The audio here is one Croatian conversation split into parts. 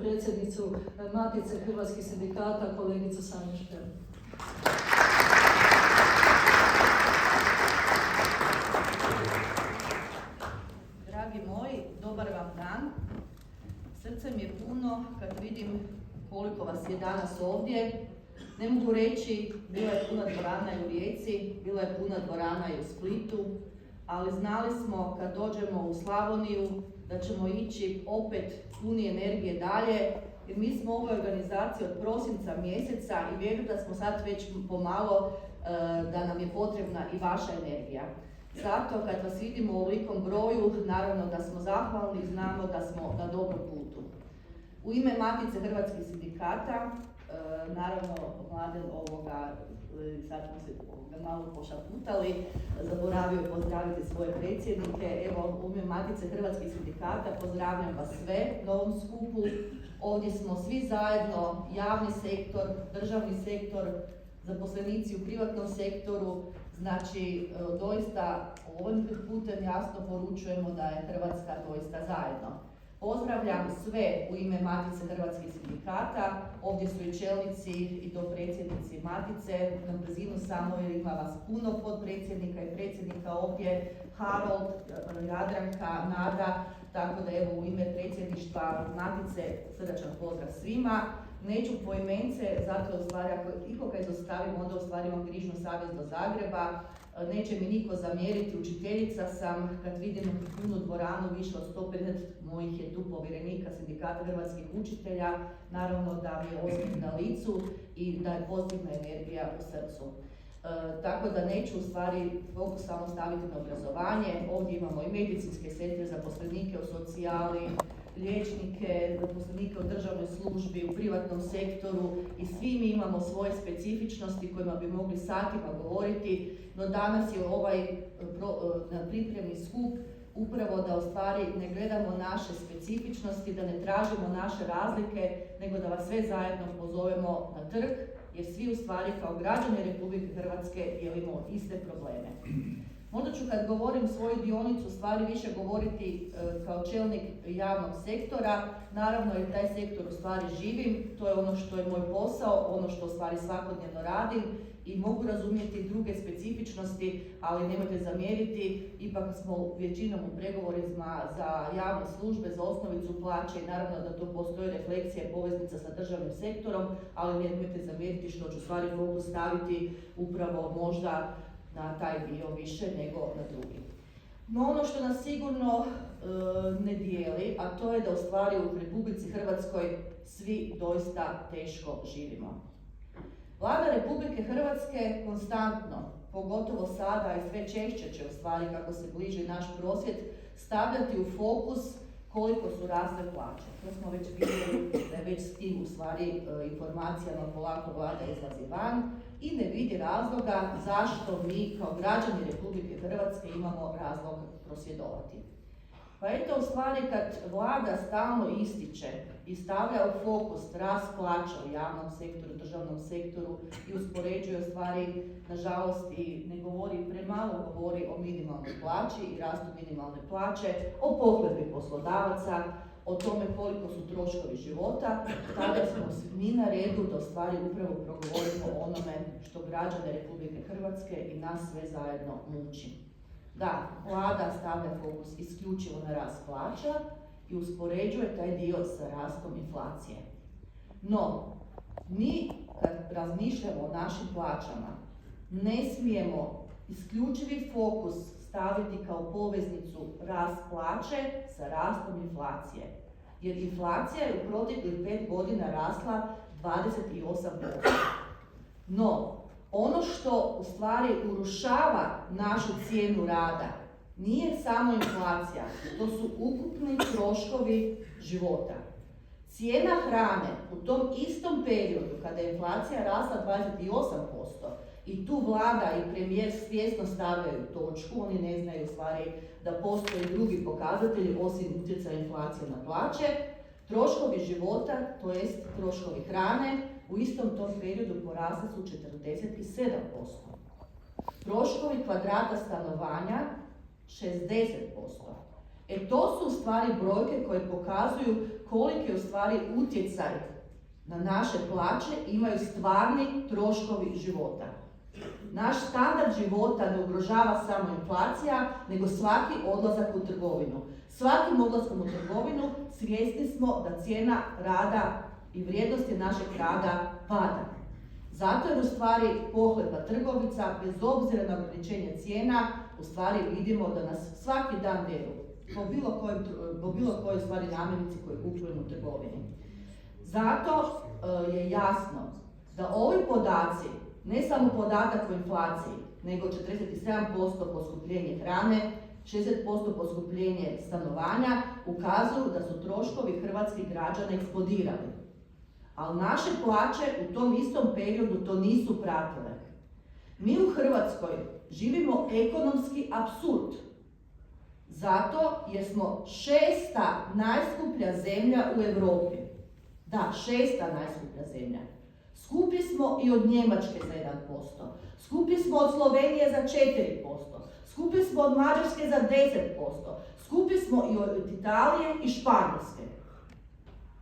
predsjednicu Matice hrvatskih sindikata, kolegicu Sanju Špel. Dragi moji, dobar vam dan. Srce mi je puno kad vidim koliko vas je danas ovdje. Ne mogu reći, bila je puna dvorana i u Rijeci, bila je puna dvorana i u Splitu, ali znali smo kad dođemo u Slavoniju da ćemo ići opet puni energije dalje, jer mi smo u ovoj organizaciji od prosinca mjeseca i vjerujem da smo sad već pomalo da nam je potrebna i vaša energija. Zato kad vas vidimo u ovolikom broju, naravno da smo zahvalni i znamo da smo na dobrom putu. U ime Matice hrvatskih sindikata, naravno Mladen sad smo se malo pošaputali, zaboravio pozdraviti svoje predsjednike. Evo, u ime Matice hrvatskih sindikata pozdravljam vas sve na ovom skupu. Ovdje smo svi zajedno, javni sektor, državni sektor, zaposlenici u privatnom sektoru. Znači, doista ovim putem jasno poručujemo da je Hrvatska doista zajedno. Pozdravljam sve u ime Matice hrvatskih sindikata, ovdje su i čelnici i dopredsjednici Matice, na brzinu samo jer ima vas puno podpredsjednika i predsjednika ovdje, Harold, Jadranka, Nada, tako da evo u ime predsjedništva Matice srdačan pozdrav svima. Neću poimence, zato u stvari ako ikoga izostavim, onda u stvari imam grižnu savjest do Zagreba. Neće mi niko zamjeriti, učiteljica sam, kad vidim punu dvoranu, više od 150 mojih je tu povjerenika sindikata hrvatskih učitelja, naravno da mi je osmijeh na licu i da je pozitivna energija u srcu. Tako da neću u stvari fokus samo staviti na obrazovanje, ovdje imamo i medicinske sestre, zaposlenike u socijali, liječnike, zaposlenike u državnoj službi, u privatnom sektoru i svi mi imamo svoje specifičnosti kojima bi mogli satima govoriti, no danas je ovaj pripremni skup upravo da u stvari ne gledamo naše specifičnosti, da ne tražimo naše razlike, nego da vas sve zajedno pozovemo na trg, jer svi u stvari kao građani Republike Hrvatske dijelimo iste probleme. Možda ću kad govorim svoju dionicu stvari više govoriti kao čelnik javnog sektora, naravno jer taj sektor u stvari živim, to je ono što je moj posao, ono što u stvari svakodnevno radim i mogu razumjeti druge specifičnosti, ali nemojte zamjeriti, ipak smo većinom u pregovorima za javne službe, za osnovicu plaće i naravno da to postoji refleksija i poveznica sa državnim sektorom, ali nemojte zamjeriti što ću stvari fokus staviti upravo možda na taj dio više nego na drugi. No ono što nas sigurno ne dijeli, a to je da u stvari u Republici Hrvatskoj svi doista teško živimo. Vlada Republike Hrvatske konstantno, pogotovo sada i sve češće će u stvari kako se bliži naš prosvjed, stavljati u fokus koliko su rasle plaće. To smo već vidjeli da je već s tim u stvari informacijama polako vlada izlazi van i ne vidi razloga zašto mi kao građani Republike Hrvatske imamo razlog prosvjedovati. Pa eto u stvari kad vlada stalno ističe i stavlja u fokus rast plaća u javnom sektoru, državnom sektoru i uspoređuje u stvari, nažalost, i ne govori, premalo govori o minimalnoj plaći i rastu minimalne plaće, o pohlepi poslodavaca, o tome koliko su troškovi života, tada smo mi na redu da u stvari upravo progovorimo o onome što građane Republike Hrvatske i nas sve zajedno muči. Da, vlada stavlja fokus isključivo na rast plaća i uspoređuje taj dio sa rastom inflacije. No, mi kad razmišljamo o našim plaćama, ne smijemo isključivi fokus staviti kao poveznicu rast plaće sa rastom inflacije. Jer inflacija je u proteklih 5 godina rasla 28%. No, ono što u stvari urušava našu cijenu rada nije samo inflacija, to su ukupni troškovi života. Cijena hrane u tom istom periodu kada je inflacija rasla 28% i tu vlada i premijer svjesno stavljaju točku, oni ne znaju u stvari da postoje drugi pokazatelji osim utjecaja inflacije na plaće, troškovi života, to jest troškovi hrane, u istom tom periodu porasli su 47%. Troškovi kvadrata stanovanja 60%. To su u stvari brojke koje pokazuju koliki je u stvari utjecaj na naše plaće imaju stvarni troškovi života. Naš standard života ne ugrožava samo inflacija, nego svaki odlazak u trgovinu. Svakim odlaskom u trgovinu svjesni smo da cijena rada i vrijednosti našeg rada pada. Zato jer u stvari pohlepa trgovica, bez obzira na ograničenje cijena, u stvari vidimo da nas svaki dan deru po bilo kojoj stvari namirnici koju kupujemo u trgovini. Zato je jasno da ovi podaci, ne samo podatak o inflaciji, nego 47% poskupljenje hrane, 60% poskupljenje stanovanja, ukazuju da su troškovi hrvatskih građana eksplodirali. Ali naše plaće u tom istom periodu to nisu pratile. Mi u Hrvatskoj živimo ekonomski apsurd. Zato jer smo 6. najskuplja zemlja u Europi. Da, 6. najskuplja zemlja. Skuplji smo i od Njemačke za 1%. Skuplji smo od Slovenije za 4%. Skuplji smo od Mađarske za 10%. Skuplji smo i od Italije i Španjolske.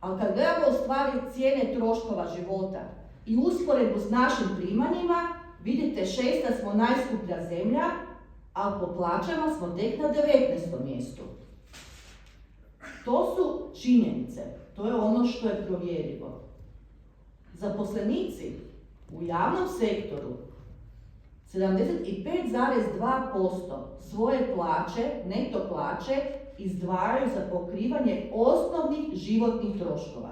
Ali kad gledamo u stvari cijene troškova života i usporedbu s našim primanjima, vidite 6. smo najskuplja zemlja, a po plaćama smo tek na 19. mjestu. To su činjenice, to je ono što je provjerljivo. Zaposlenici u javnom sektoru 75,2% svoje plaće, neto plaće, izdvajaju za pokrivanje osnovnih životnih troškova.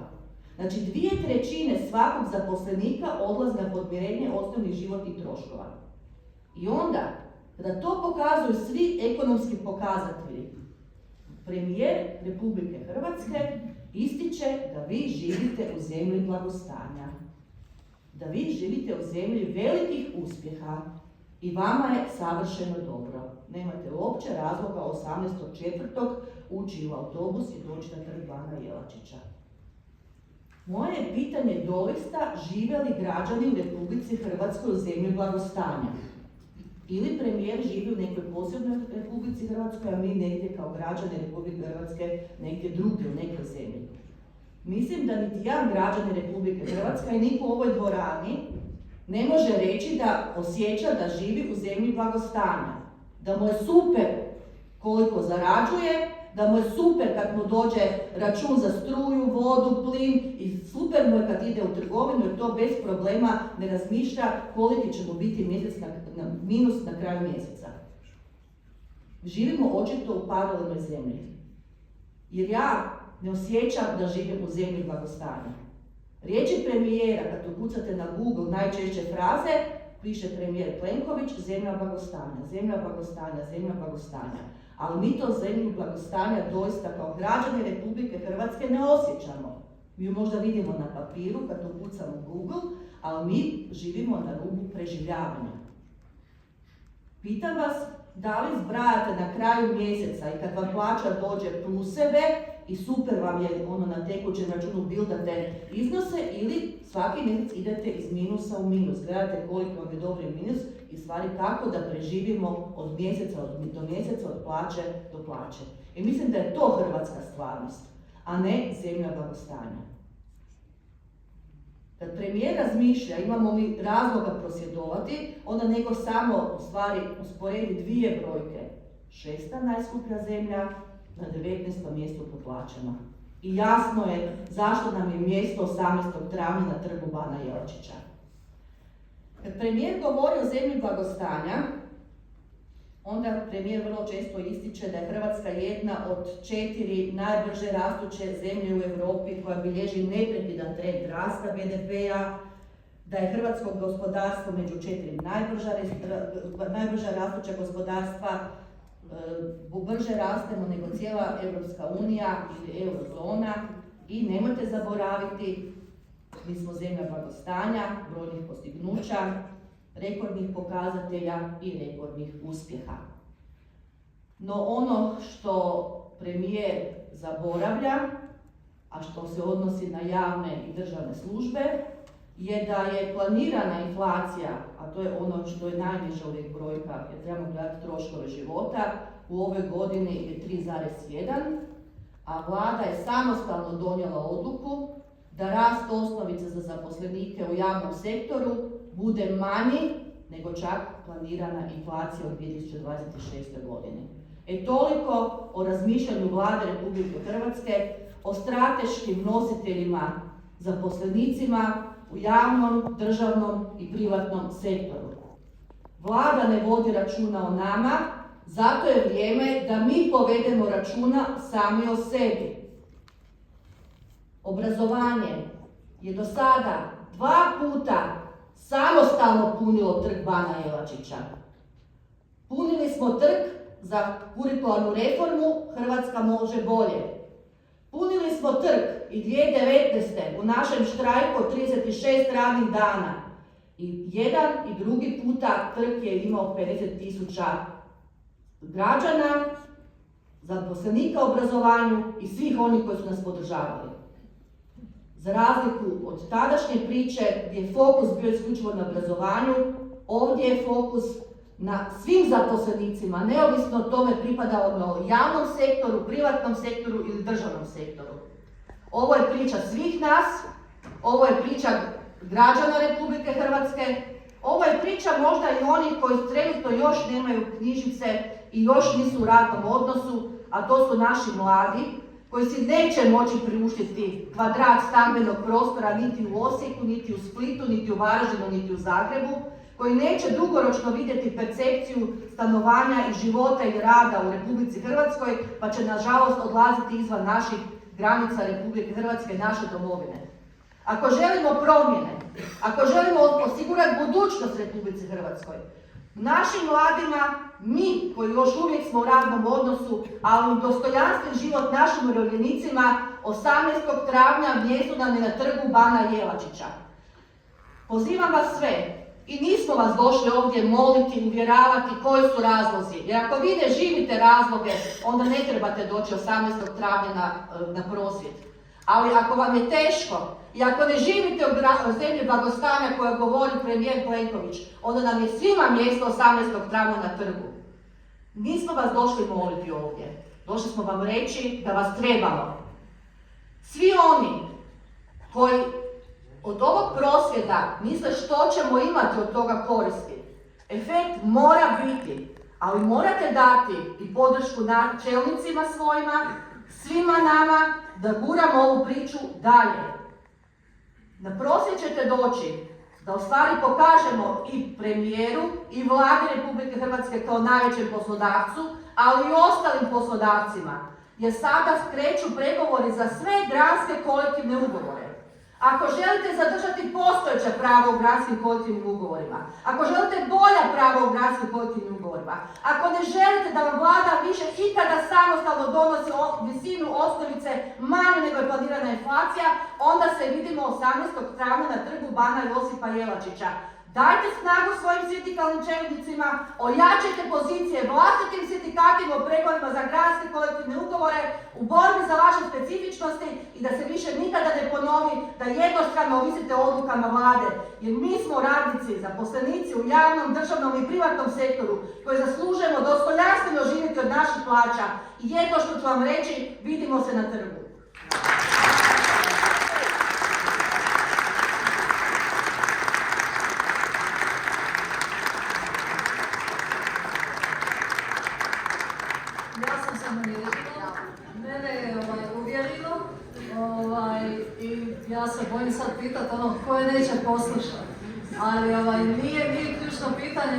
Znači 2/3 svakog zaposlenika odlazi na podmirenje osnovnih životnih troškova. I onda, kada to pokazuju svi ekonomski pokazatelji, premijer Republike Hrvatske ističe da vi živite u zemlji blagostanja, da vi živite u zemlji velikih uspjeha i vama je savršeno dobro. Nemate uopće razloga 18.4. ući u autobus i doći na Trg bana Jelačića. Moje je pitanje doista, žive li građani u Republici Hrvatskoj u zemlji blagostanja? Ili premijer živi u nekoj posebnoj Republici Hrvatskoj, a mi negdje kao građani Republike Hrvatske negdje drugdje u nekoj zemlji. Mislim da niti jedan građanin Republike Hrvatske i niko u ovoj dvorani ne može reći da osjeća da živi u zemlji blagostanja. Da mu je super koliko zarađuje, da mu je super kad mu dođe račun za struju, vodu, plin i super mu je kad ide u trgovinu jer to bez problema ne razmišlja koliki će mu biti minus na kraju mjeseca. Živimo očito u paralelnoj zemlji. Jer ja ne osjećam da živim u zemlji blagostanja. Riječi premijera, kad ukucate na Google najčešće fraze, piše premijer Plenković, zemlja blagostanja, zemlja blagostanja, zemlja blagostanja. Ali mi to zemlju blagostanja doista kao građani Republike Hrvatske ne osjećamo. Mi ju možda vidimo na papiru kad ukucamo Google, ali mi živimo na rubu preživljavanja. Pitam vas, da li zbrajate na kraju mjeseca i kad vam plaća dođe pluseve i super vam je ono na tekućem računu bildate iznose ili svaki mjesec idete iz minusa u minus, gledate koliko vam je dobri minus i stvari kako da preživimo od mjeseca do mjeseca, od plaće do plaće. I mislim da je to hrvatska stvarnost, a ne zemlja blagostanja. Kad premijer razmišlja imamo li razloga prosvjedovati, onda nego samo u stvari usporedi dvije brojke. 6. najskuplja zemlja na 19. mjestu po plaćama. I jasno je zašto nam je mjesto 18. travnja na Trgu bana Jelačića. Kad premijer govori o zemlji blagostanja, onda premijer vrlo često ističe da je Hrvatska jedna od 4 najbrže rastuće zemlje u Europi koja bilježi neprekidan trend rasta BDP-a, da je hrvatsko gospodarstvo među 4 najbrža rastuća gospodarstva, brže rastemo nego cijela Europska unija ili eurozona i nemojte zaboraviti, mi smo zemlja blagostanja, brojnih postignuća, rekordnih pokazatelja i rekordnih uspjeha. No ono što premijer zaboravlja, a što se odnosi na javne i državne službe, je da je planirana inflacija, a to je ono što je najniža uvijek brojka, jer trebamo gledati troškove života, u ovoj godini je 3,1, a Vlada je samostalno donijela odluku da rast osnovice za zaposlenike u javnom sektoru bude manji nego čak planirana inflacija u 2026. godini. Toliko o razmišljanju Vlade Republike Hrvatske, o strateškim nositeljima zaposlenicima u javnom, državnom i privatnom sektoru. Vlada ne vodi računa o nama, zato je vrijeme da mi povedemo računa sami o sebi. Obrazovanje je do sada 2 puta samostalno punilo trg Bana Jelačića. Punili smo trg za kurikularnu reformu Hrvatska može bolje. Punili smo trg i 2019. u našem štrajku od 36 radnih dana. I jedan i drugi puta trg je imao 50.000 građana, zaposlenika u obrazovanju i svih onih koji su nas podržavali. Za razliku od tadašnje priče gdje je fokus bio isključivo na obrazovanju, ovdje je fokus na svim zaposlenicima, neovisno o tome pripadalo javnom sektoru, privatnom sektoru ili državnom sektoru. Ovo je priča svih nas, ovo je priča građana Republike Hrvatske, ovo je priča možda i onih koji trenutno još nemaju knjižice i još nisu u radnom odnosu, a to su naši mladi, koji si neće moći priuštiti kvadrat stambenog prostora niti u Osijeku, niti u Splitu, niti u Varaždinu, niti u Zagrebu, koji neće dugoročno vidjeti percepciju stanovanja i života i rada u Republici Hrvatskoj, pa će nažalost odlaziti izvan naših granica Republike Hrvatske, naše domovine. Ako želimo promjene, ako želimo osigurati budućnost Republici Hrvatskoj, našim mladima, mi koji još uvijek smo u radnom odnosu, ali dostojanstven život našim umirovljenicima, 18. travnja mjesto nam je na trgu Bana Jelačića. Pozivam vas sve, i nismo vas došli ovdje moliti, uvjeravati koji su razlozi, jer ako vi ne živite razloge, onda ne trebate doći 18. travnja na prosvjed. Ali ako vam je teško i ako ne živite u zemlji blagostanja koja govori premijer Plenković, onda nam je svima mjesto 18. travnja na trgu. Nismo vas došli moliti ovdje, došli smo vam reći da vas trebamo. Svi oni koji od ovog prosvjeda misle što ćemo imati od toga koristi, efekt mora biti, ali morate dati i podršku čelnicima svojima, svima nama, da guramo ovu priču dalje. Na prosvjed ćete doći da u stvari pokažemo i premijeru i Vladi Republike Hrvatske kao najvećem poslodavcu, ali i ostalim poslodavcima, jer sada kreću pregovori za sve granske kolektivne ugovore. Ako želite zadržati postojeća prava u granskim kolektivnim ugovorima, ako želite bolja prava u granskim kolektivnim ugovorima, ako ne želite da vam Vlada više ikada samostalno donosi visinu osnovice manju nego je planirana inflacija, onda se vidimo 18. travnja na trgu Bana Josipa Jelačića. Dajte snagu svojim sindikalnim čelnicima, ojačajte pozicije vlastitim sindikatima u pregovorima za granske kolektivne ugovore, u borbi za vaše specifičnosti i da se više nikada ne ponovi da jednostrano ovisite o odlukama Vlade. Jer mi smo radnici, zaposlenici u javnom, državnom i privatnom sektoru koji zaslužujemo dostojanstveno živjeti od naših plaća. I jedno što ću vam reći, vidimo se na trgu. Mene je uvjerilo i ja se bojim sad pitati ko je neće poslušati. Ali nije ključno pitanje